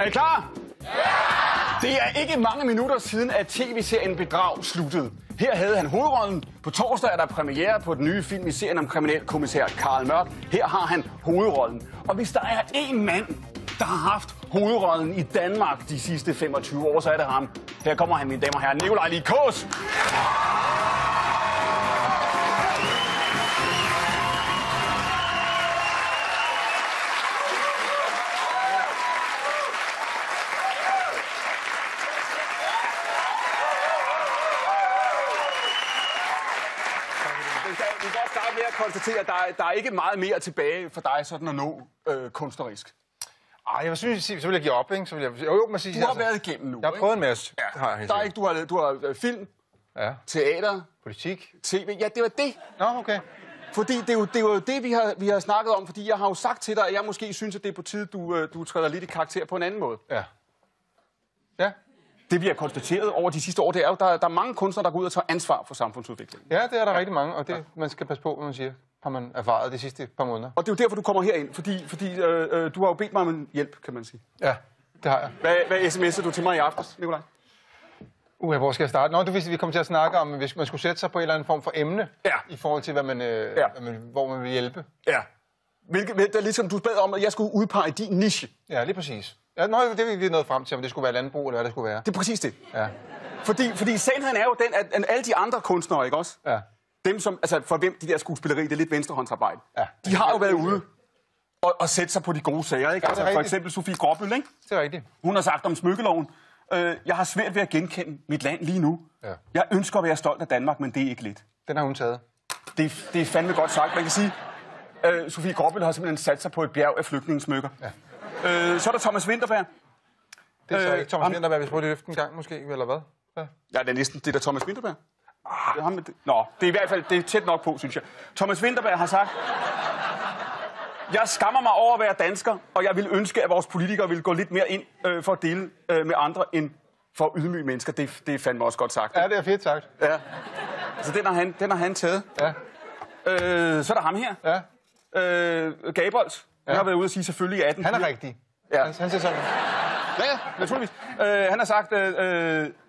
Er I klar? Ja! Det er ikke mange minutter siden, at tv-serien Bedrag sluttede. Her havde han hovedrollen. På torsdag er der premiere på den nye film i serien om kriminalkommissær Carl Mørk. Her har han hovedrollen. Og hvis der er én mand, der har haft hovedrollen i Danmark de sidste 25 år, så er det ham. Her kommer han, mine damer og herrer, Nikolaj Lie Kaas. Vi kan godt starte med at konstatere, at der er ikke meget mere tilbage for dig sådan at nå kunstnerisk. Ej, jeg synes, så vil jeg give op, ikke? Så vil jeg... Jo, man siger, du har været igennem nu, jeg har prøvet en masse. Ja. Der er ikke, du har film, ja. Teater, politik, tv. Ja, det var det. Nå, okay. Fordi det er jo det, vi har snakket om. Fordi jeg har jo sagt til dig, at jeg måske synes, at det er på tide, du træder lidt i karakter på en anden måde. Ja. Ja. Det vi har konstateret over de sidste år, det er jo, der er mange kunstnere, der går ud og tager ansvar for samfundsudviklingen. Ja, det er der rigtig mange, og det man skal passe på, hvad man siger, har man erfaret de sidste par måneder. Og det er jo derfor, du kommer herind, fordi du har jo bedt mig om en hjælp, kan man sige. Ja, det har jeg. Hvad sms'er du til mig i aftes, Nikolaj? Hvor skal jeg starte? Nå, du vidste, vi kommer til at snakke om, hvis man skulle sætte sig på en eller anden form for emne, ja. I forhold til, hvor man vil hjælpe. Ja. Det er ligesom, du bad om, at jeg skulle udpege din niche. Ja, lige præcis. Ja, nå, det er vi nået frem til, om det skulle være landbrug, eller hvad det skulle være. Det er præcis det. Ja. Fordi sandheden er jo den, at alle de andre kunstnere, ikke også? Ja. Dem, som, altså for hvem de der skuespilleri, det er lidt venstrehåndsarbejde. Ja. De har jo været ude og sætte sig på de gode sager, ikke? Altså, for eksempel Sofie Gråbøl, ikke? Det er rigtigt. Hun har sagt om smykkeloven, jeg har svært ved at genkende mit land lige nu. Ja. Jeg ønsker at være stolt af Danmark, men det er ikke lidt. Den har hun taget. Det er fandme godt sagt. Man kan sige, Sofie Gråbøl har simpelthen sat sig på et bjerg af flygtningesmykker. Ja. Så er der Thomas Vinterberg. Det er så ikke Thomas Vinterberg, hvis vi prøver at løfte en gang måske, eller hvad? Ja, det er næsten det der Thomas Vinterberg. Nå, det er i hvert fald det er tæt nok på, synes jeg. Thomas Vinterberg har sagt, jeg skammer mig over at være dansker, og jeg vil ønske, at vores politikere vil gå lidt mere ind for at dele med andre, end for at ydmyge mennesker. Det er fandme også godt sagt. Ja, det er fedt sagt. Ja. Så den har han taget. Ja. Så er der ham her. Ja. Gabolds. Han har været ude at sige selvfølgelig 18. Han er rigtig. Ja. Han siger sådan. Ja, naturligvis. Han har sagt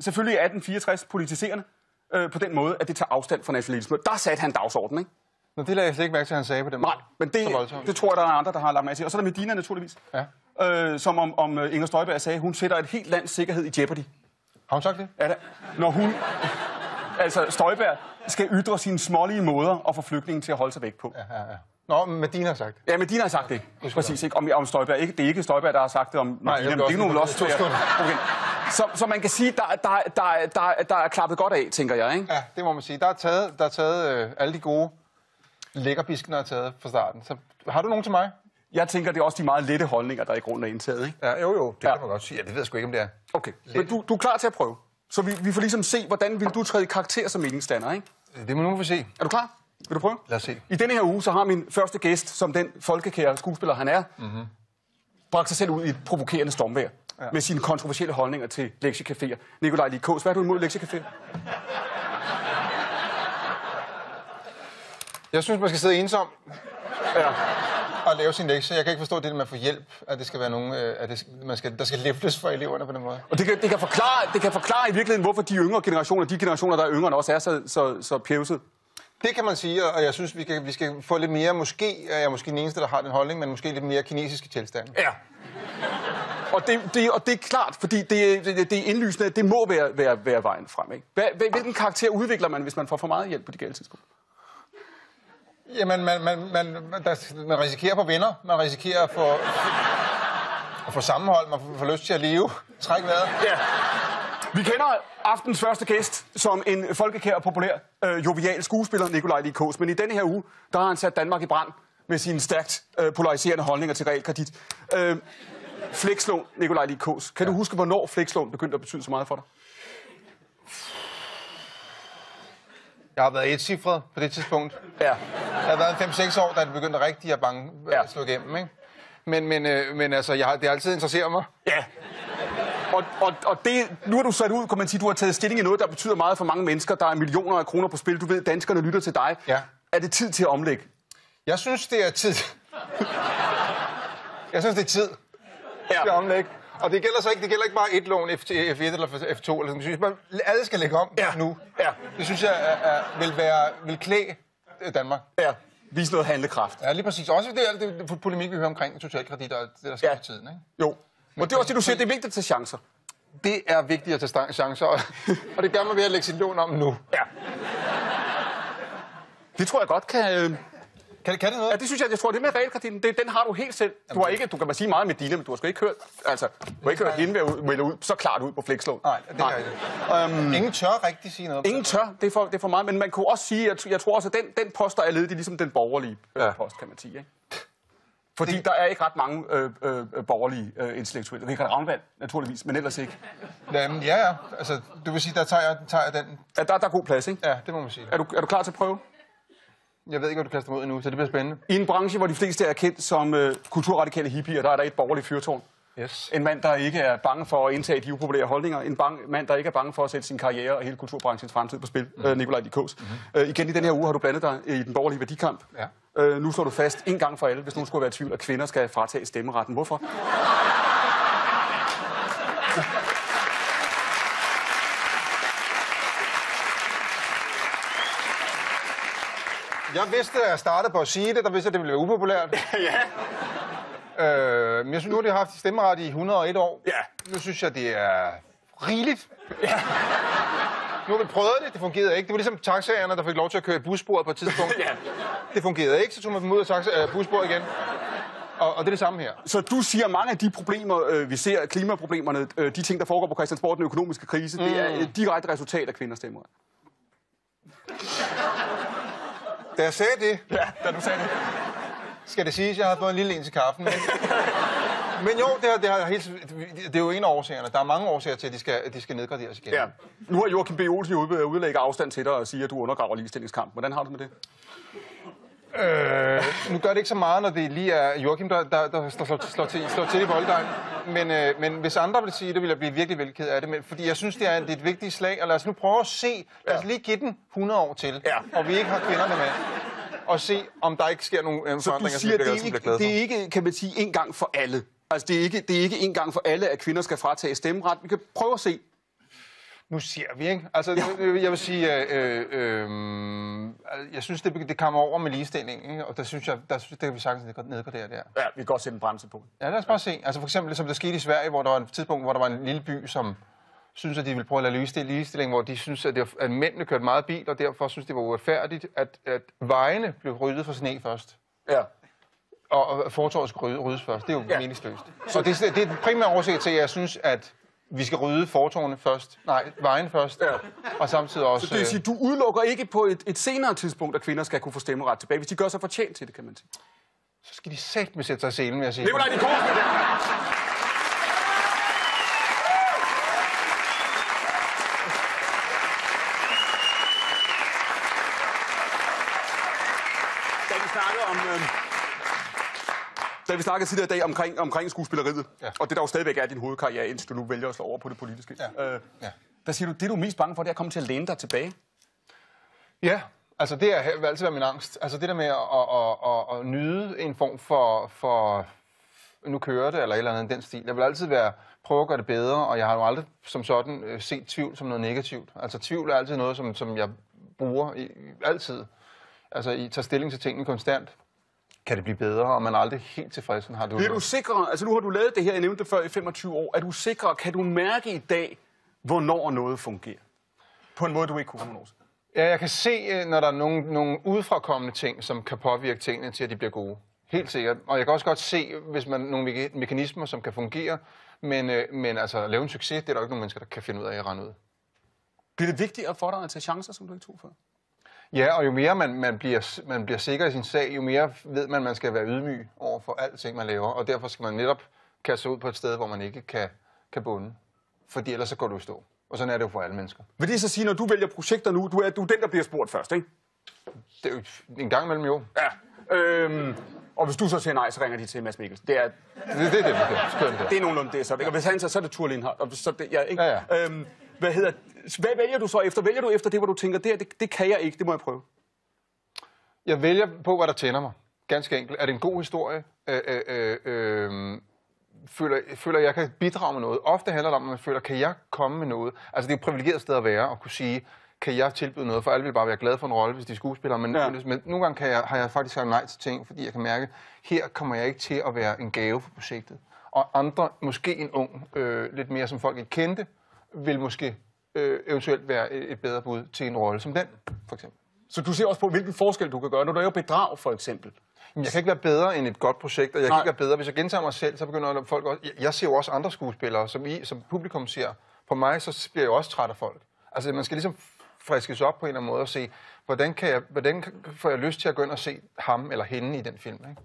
selvfølgelig 1864 politiserende på den måde, at det tager afstand fra nationalisme. Der satte han dagsordenen, ikke? Nå, det lader jeg slet ikke mærke til, at han sagde på den måde. Nej, men det tror jeg, der er andre, der har lagt mærke til. Og så er der Medina, naturligvis. Ja. Som om Inger Støjberg sagde, hun sætter et helt lands sikkerhed i jeopardy. Har hun sagt det? Ja, når hun, altså Støjberg, skal ytre sine smålige måder og få flygtningen til at holde sig væk på. Ja. Nå, Medina har sagt. Ja, Medina har sagt det. Præcis, ikke? Om Støjberg. Det er ikke Støjberg, der har sagt det om Medina. Nej, det er nogen også. Okay. Så man kan sige, der er klappet godt af, tænker jeg, ikke? Ja, det må man sige. Der er taget alle de gode lækkerbisken, der er taget fra starten. Så har du nogen til mig? Jeg tænker, det er også de meget lette holdninger, der i grunden er indtaget, ikke? Ja, jo. Det kan man godt sige. Ja, det ved jeg sgu ikke, om det er. Okay, men du er klar til at prøve. Så vi får ligesom se, hvordan vil du træde i karakter som meningsstander, ikke? Det må nu se. Er du klar? Vil du prøve? Lad os se. I denne her uge, så har min første gæst, som den folkekære skuespiller han er, bragt sig selv ud i et provokerende stormvejr. Ja. Med sine kontroversielle holdninger til lektiecaféer. Nikolaj Lie Kaas, hvad er du imod lektiecaféer? Jeg synes, man skal sidde ensom. Ja. Og lave sin lektie. Jeg kan ikke forstå det, at man får hjælp, at det skal være nogen, der skal lefles for eleverne på den måde. Og det kan forklare i virkeligheden, hvorfor de yngre generationer, de generationer, der er yngre, også er så pjevset. Det kan man sige, og jeg synes, vi skal få lidt mere, måske er jeg måske den eneste, der har den holdning, men måske lidt mere kinesiske tilstand. Ja. Og det er klart, fordi det er indlysende, at det må være vejen frem, ikke? Hvilken karakter udvikler man, hvis man får for meget hjælp på de gale tidspunkter? Jamen, man risikerer på venner, man risikerer at få sammenhold, man får lyst til at leve. Træk vejret. Ja. Vi kender aftens første gæst som en folkekær og populær, jovial skuespiller, Nikolaj Lie Kaas. Men i denne her uge, der har han sat Danmark i brand med sine stærkt polariserende holdninger til realkredit. Flekslån, Nikolaj Lie Kaas. Kan du huske, hvornår flekslån begyndte at betyde så meget for dig? Jeg har været etcifret på det tidspunkt. Ja. Jeg har været 5-6 år, da det begyndte rigtig at slå igennem, ikke? Men altså, det har altid interesseret mig. Ja. Og det, nu har du sat ud, kan man sige, du har taget stilling i noget, der betyder meget for mange mennesker. Der er millioner af kroner på spil. Du ved, danskerne lytter til dig. Ja. Er det tid til at omlægge? Jeg synes, det er tid. Jeg synes, det er tid til at omlægge. Og det gælder ikke bare et lån, F1 eller F2, eller sådan. Synes, alle skal lægge om nu. Ja. Det synes jeg vil klæde Danmark. Ja. Vise noget handlekraft. Ja, lige præcis. Også det polemik, vi hører omkring socialkredit og det, der sker for tiden. Ikke? Jo. Og det er også det, du siger, det er vigtigt at tage chancer. Det er vigtigt at tage chancer, og det gør man ved at lægge sit lån om nu. Ja. Det tror jeg godt kan... Kan det noget? Ja, det synes jeg tror, det med realkreditten, den har du helt selv. Du har ikke, du kan bare sige meget med Dina, men du har sgu ikke hørt, hende melde ud så klart ud på flexlån. Nej, det er ikke. Ingen tør rigtig sige noget. Ingen tør, det er for meget, men man kunne også sige, jeg tror også, at den post, der er ledet, det er ligesom den borgerlige post, kan man sige. Ikke? Fordi der er ikke ret mange borgerlige intellektuelle. Richard Ravnvald, naturligvis, men ellers ikke. Jamen, ja. Altså, du vil sige, der tager jeg den. Ja, der er god plads, ikke? Ja, det må man sige. Er du klar til at prøve? Jeg ved ikke, hvad du kaster mod endnu, så det bliver spændende. I en branche, hvor de fleste er kendt som kulturradikale hippier, der er der et borgerligt fyrtårn. Yes. En mand, der ikke er bange for at indtage de upopulære holdninger. En mand, der ikke er bange for at sætte sin karriere og hele kulturbranchens fremtid på spil. Nikolaj Likos. Igen i den her uge har du blandet dig i den borgerlige værdikamp. Ja. Nu står du fast en gang for alle, hvis nogen skulle være i tvivl, at kvinder skal fratage stemmeretten. Hvorfor? Jeg vidste, at jeg startede på at sige det, der vidste, at det ville være upopulært. Ja. Men jeg synes, nu har de haft stemmeret i 101 år. Ja. Nu synes jeg, det er rigeligt. Ja. Nu har vi prøvet det, det fungerede ikke. Det var ligesom taxaerne, der fik lov til at køre i bussporet på et tidspunkt. Ja. Det fungerede ikke, så tog man dem ud af bussporet igen. Og det er det samme her. Så du siger, at mange af de problemer, vi ser, klimaproblemerne, de ting, der foregår på Christiansborg, den økonomiske krise, det er et direkte resultat af kvinders stemmeret. Da jeg sagde det, da du sagde det, skal det siges, at jeg har fået en lille en til kaffen. Men jo, det er jo en af årsagerne. Der er mange årsager til, at de skal nedgraderes igen. Ja. Nu har Joachim B. Olsen jo udlægget afstand til dig og siger, at du undergraver ligestillingskampen. Hvordan har du med det? Nu gør det ikke så meget, når det lige er Joachim, der slår til i bolddejen. Men hvis andre vil sige det, vil jeg blive virkelig ked af det. Men, fordi jeg synes, det er et vigtigt slag. Og lad os nu prøve at se. Lad os lige give den 100 år til. Ja. Og vi ikke har kvinderne med. Og se, om der ikke sker nogle forandringer, som vi bliver glade for. Det er ikke, kan man sige, en gang for alle. Altså, det er ikke en gang for alle, at kvinder skal fratage stemmeret. Vi kan prøve at se. Nu siger vi, ikke? Altså, jeg vil sige, jeg synes, det kommer over med ligestilling, ikke? Og der synes jeg, det kan vi sagtens nedgradere der. Ja, vi kan godt sætte en bremse på. Ja, lad os bare se. Altså for eksempel, som det skete i Sverige, hvor der var et tidspunkt, hvor der var en lille by, som synes, at de ville prøve at lave ligestilling, hvor de synes, at mændene kørte meget bil, og derfor synes det var uretfærdigt, at vejene blev ryddet for sne først. Ja. Og fortovet skulle ryddes først. Det er jo meningsløst. Så det er den primære årsag til, at jeg synes, at vi skal rydde fortovene først. Nej, vejen først. Ja. Og samtidig også... Så det vil sige, du udelukker ikke på et senere tidspunkt, at kvinder skal kunne få stemmeret tilbage, hvis de gør sig fortjent til det, kan man sige. Så skal de satme sætte sig i selen, vil jeg sige. Det var da de kors med det. Da vi snakkede tidligere i dag omkring skuespilleriet, og det der jo stadigvæk er din hovedkarriere, indtil du nu vælger at slå over på det politiske. Der siger du, det du er mest bange for, det er at komme til at læne dig tilbage. Ja, altså det har altid været min angst. Altså det der med at nyde en form for nu kører det, eller et eller andet den stil. Jeg vil altid prøve at gøre det bedre, og jeg har jo aldrig som sådan set tvivl som noget negativt. Altså tvivl er altid noget, som jeg bruger altid. Altså I tager stilling til tingene konstant. Kan det blive bedre, og man er aldrig helt tilfreds? Er du sikker? Altså nu har du lavet det her, jeg nævnte det før, i 25 år. Er du sikker? Kan du mærke i dag, hvornår noget fungerer? På en måde, du ikke kunne for nogle år siden. Ja, jeg kan se, når der er nogle udefrakommende ting, som kan påvirke tingene til, at de bliver gode. Helt sikkert. Og jeg kan også godt se, hvis man nogle mekanismer, som kan fungere. Men altså, at lave en succes, det er der ikke nogen mennesker, der kan finde ud af at rende ud. Bliver det vigtigere for dig at tage chancer, som du ikke tog før? Ja, og jo mere man bliver sikker i sin sag, jo mere ved man skal være ydmyg over for alting, man laver. Og derfor skal man netop kaste sig ud på et sted, hvor man ikke kan bunde. Fordi ellers så går du i stå. Og sådan er det jo for alle mennesker. Vil det så sige, når du vælger projekter nu, du er den, der bliver spurgt først, ikke? Det er jo en gang imellem jo. Ja. Og hvis du så siger nej, så ringer de til Mads Mikkelsen. Det er nogenlunde det, så. Og hvis han så er det Thure Lindhardt. Og så det, ja, ikke? Ja. Hvad vælger du så efter? Vælger du efter det, hvor du tænker, det kan jeg ikke, det må jeg prøve? Jeg vælger på, hvad der tænder mig. Ganske enkelt. Er det en god historie? føler, at jeg kan bidrage med noget. Ofte handler det om, at man føler, kan jeg komme med noget? Altså, det er et privilegeret sted at være, og kunne sige, kan jeg tilbyde noget? For alle vil bare være glade for en rolle, hvis de er skuespillere. Men nogle gange har jeg faktisk sagt nej til ting, fordi jeg kan mærke, her kommer jeg ikke til at være en gave for projektet. Og andre, måske en ung, lidt mere som folk ikke kendte, vil måske eventuelt være et bedre bud til en rolle som den, for eksempel. Så du ser også på, hvilken forskel du kan gøre, når du er jo bedrag, for eksempel. Jeg kan ikke være bedre end et godt projekt, og jeg kan ikke være bedre. Hvis jeg gentager mig selv, så begynder folk også... Jeg ser jo også andre skuespillere, som publikum ser. På mig, så bliver jeg også træt af folk. Altså, man skal ligesom friskes op på en eller anden måde og se, hvordan får jeg lyst til at gå ind og se ham eller hende i den film, ikke?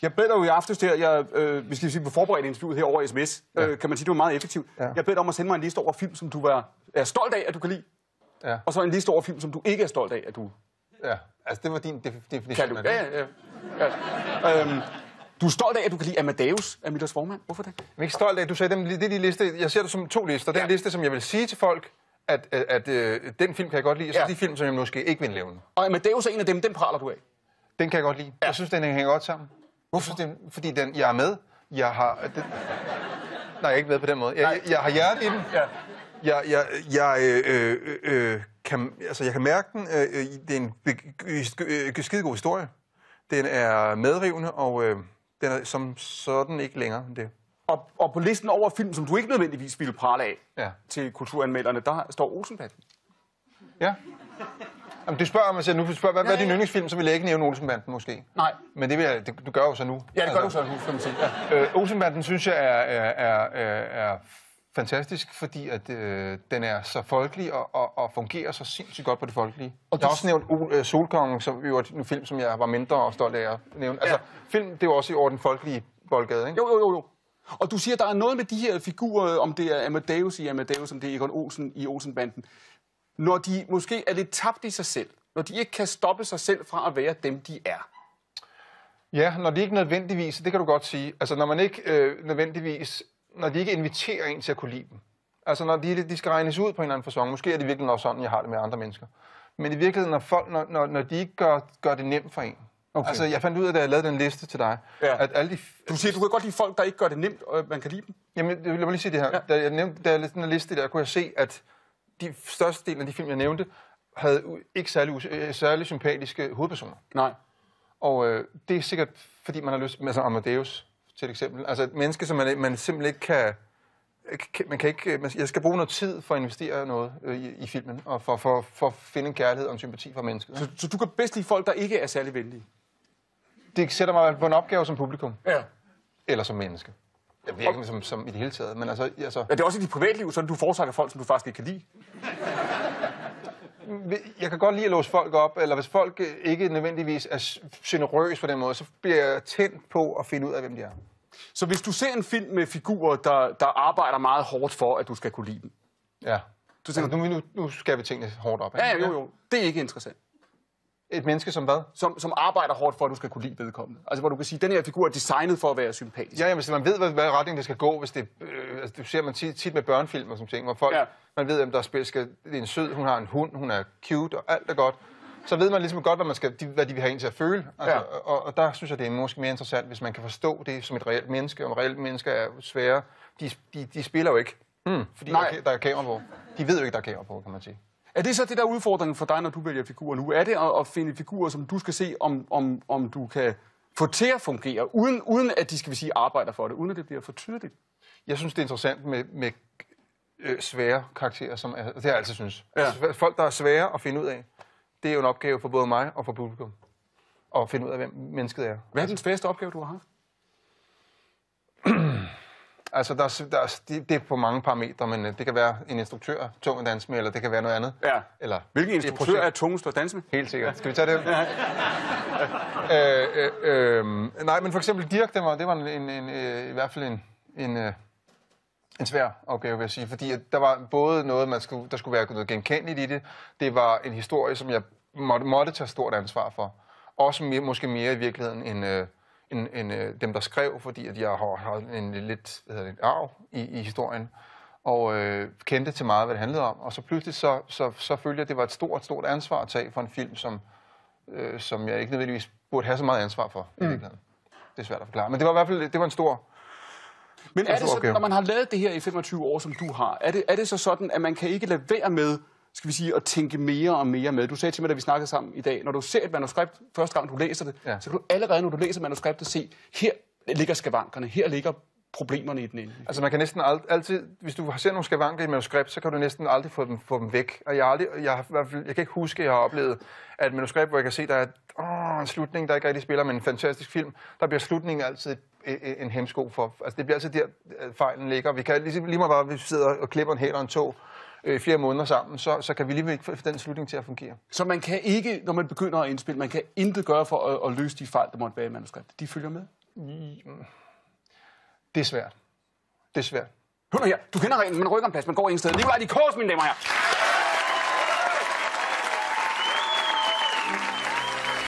Jeg bed dig jo i aftes der, vi skal sige på forberedt interviewet her over sms, kan man sige, det var meget effektivt. Ja. Jeg bed dig om at sende mig en liste over film, som du er stolt af, at du kan lide. Ja. Og så en liste over film, som du ikke er stolt af, at du... Ja, altså det var din definition af det. Ja. Du er stolt af, at du kan lide Amadeus af Mitters formand. Hvorfor det? Jeg er ikke stolt af, at du sagde, det er de liste. Jeg ser det som 2 lister. Den liste, som jeg vil sige til folk, at den film kan jeg godt lide, og så de film, som jeg måske ikke vil lave. Og Amadeus er en af dem, den praler du af? Den kan jeg godt lide. Ja. Jeg synes, den hænger godt sammen. Hvorfor? Fordi jeg er med. Jeg har... Nej, jeg er ikke med på den måde. Jeg har hjertet i den. Ja. Jeg kan mærke den. Det er en skidegod historie. Den er medrivende, og den er som sådan ikke længere end det. Og på listen over film, som du ikke nødvendigvis ville prale af til kulturanmelderne, der står Olsenbanden. Ja. Jamen, du spørger mig selv nu, hvad er din yndlingsfilm, så vil jeg ikke nævne Olsenbanden måske. Nej. Men det vil jeg, du gør jo så nu. Ja, det gør du så nu, kan man sige. Ja. Olsenbanden synes jeg er fantastisk, fordi at den er så folkelig og fungerer så sindssygt godt på det folkelige. Og jeg har også nævnt Solkongen, som jo er en film, som jeg var mindre og stolt af at nævne. Altså, film, det er jo også i over den folkelige boldgade, ikke? Jo. Og du siger, der er noget med de her figurer, om det er Amadeus i Amadeus, om det er Egon Olsen i Olsenbanden, når de måske er lidt tabt i sig selv, når de ikke kan stoppe sig selv fra at være dem, de er. Ja, når de ikke nødvendigvis, det kan du godt sige, altså når man ikke nødvendigvis, når de ikke inviterer en til at kunne lide dem. Altså når de skal regnes ud på en eller anden facon, måske er det virkelig også sådan, jeg har det med andre mennesker. Men i virkeligheden, når de ikke gør det nemt for en. Okay. Altså jeg fandt ud af, da jeg lavede den liste til dig, at alle de... Du siger, du kan godt lide folk, der ikke gør det nemt, og man kan lide dem? Jamen, jeg vil lige sige det her. Da jeg lavede den liste der, kunne jeg se, at de største del af de film, jeg nævnte, havde ikke særlig sympatiske hovedpersoner. Nej. Og det er sikkert, fordi man har lyst med Amadeus til et eksempel. Altså et menneske, som man simpelthen ikke kan... Jeg skal bruge noget tid for at investere noget i filmen, og for at finde en kærlighed og en sympati for mennesket. Så du kan bedst lide folk, der ikke er særlig venlige? Det sætter mig på en opgave som publikum. Ja. Eller som menneske. Jeg ved ikke som i det hele taget, men altså... Ja, det er også i dit privatliv, sådan du foretrækker folk, som du faktisk ikke kan lide. Jeg kan godt lide at låse folk op, eller hvis folk ikke nødvendigvis er generøse på den måde, så bliver jeg tændt på at finde ud af, hvem de er. Så hvis du ser en film med figurer, der arbejder meget hårdt for, at du skal kunne lide dem? Ja. Du tænker, nu skal vi tingene hårdt op. Ikke? Ja, jo. Det er ikke interessant. Et menneske som hvad? Som arbejder hårdt for, at du skal kunne lide vedkommende. Altså hvor du kan sige, at den her figur er designet for at være sympatisk. Ja, hvis man ved, hvad retning det skal gå, hvis det... du ser man tit med børnefilm og sådan ting, hvor folk... Ja. Man ved, hvem der det er en sød, hun har en hund, hun er cute, og alt er godt. Så ved man ligesom godt, hvad de vil have en til at føle. Altså, og der synes jeg, det er måske mere interessant, hvis man kan forstå det som et reelt menneske. Og reelt mennesker er svære. De spiller jo ikke, fordi der er kamera på. De ved jo ikke, der er kamera på, kan man sige. Er det så det, der er udfordringen for dig, når du vælger figurer nu? Er det at finde figurer, som du skal se, om du kan få til at fungere, uden at de skal sige arbejder for det, uden at det bliver for tydeligt? Jeg synes, det er interessant med svære karakterer, det har jeg altid synes. Ja. Folk, der er svære at finde ud af, det er jo en opgave for både mig og for publikum. At finde ud af, hvem mennesket er. Hvad er den sværeste opgave, du har haft? Altså, det er på mange parametre, men det kan være en instruktør, tung at danse med, eller det kan være noget andet. Ja. Eller hvilken instruktør er tungest at danse med? Helt sikkert. Skal vi tage det? Nej, men for eksempel Dirch, det var i hvert fald en svær opgave, vil jeg sige. Fordi der var både noget, der skulle være noget genkendeligt i det. Det var en historie, som jeg måtte tage stort ansvar for. Også måske mere i virkeligheden end dem, der skrev, fordi at jeg har en lidt arv i historien, og kendte til meget, hvad det handlede om. Og så pludselig så følte jeg, at det var et stort ansvar at tage for en film, som jeg ikke nødvendigvis burde have så meget ansvar for i virkeligheden. Det er svært at forklare. Men det var i hvert fald en stor... Men er det så, når man har lavet det her i 25 år, som du har, er det så sådan, at man kan ikke lade være med, skal vi sige, at tænke mere og mere med? Du sagde til mig, da vi snakkede sammen i dag, når du ser et manuskript, første gang du læser det, så kan du allerede, når du læser manuskriptet, se, her ligger skavankerne, her ligger problemerne i den ende. Altså man kan næsten altid, hvis du har set nogle skavanker i et manuskript, så kan du næsten aldrig få dem væk. Og jeg kan ikke huske, at jeg har oplevet, at et manuskript, hvor jeg kan se, der er en slutning, der ikke rigtig spiller, men en fantastisk film, der bliver slutningen altid en hemsko for. Altså det bliver altid der, fejlen ligger. Vi kan lige meget bare, hvis vi sidder og klipper en hæl og en tog flere måneder sammen, så kan vi lige ikke få den slutning til at fungere. Så man kan ikke, når man begynder at indspille, man kan intet gøre for at løse de fejl, der måtte være i manuskriptet. De følger med? Det er svært. Det er svært. Hør nu her. Du kender reglen. Man rykker en plads. Man går ingen sted. Nikolaj Lie Kaas, mine damer her.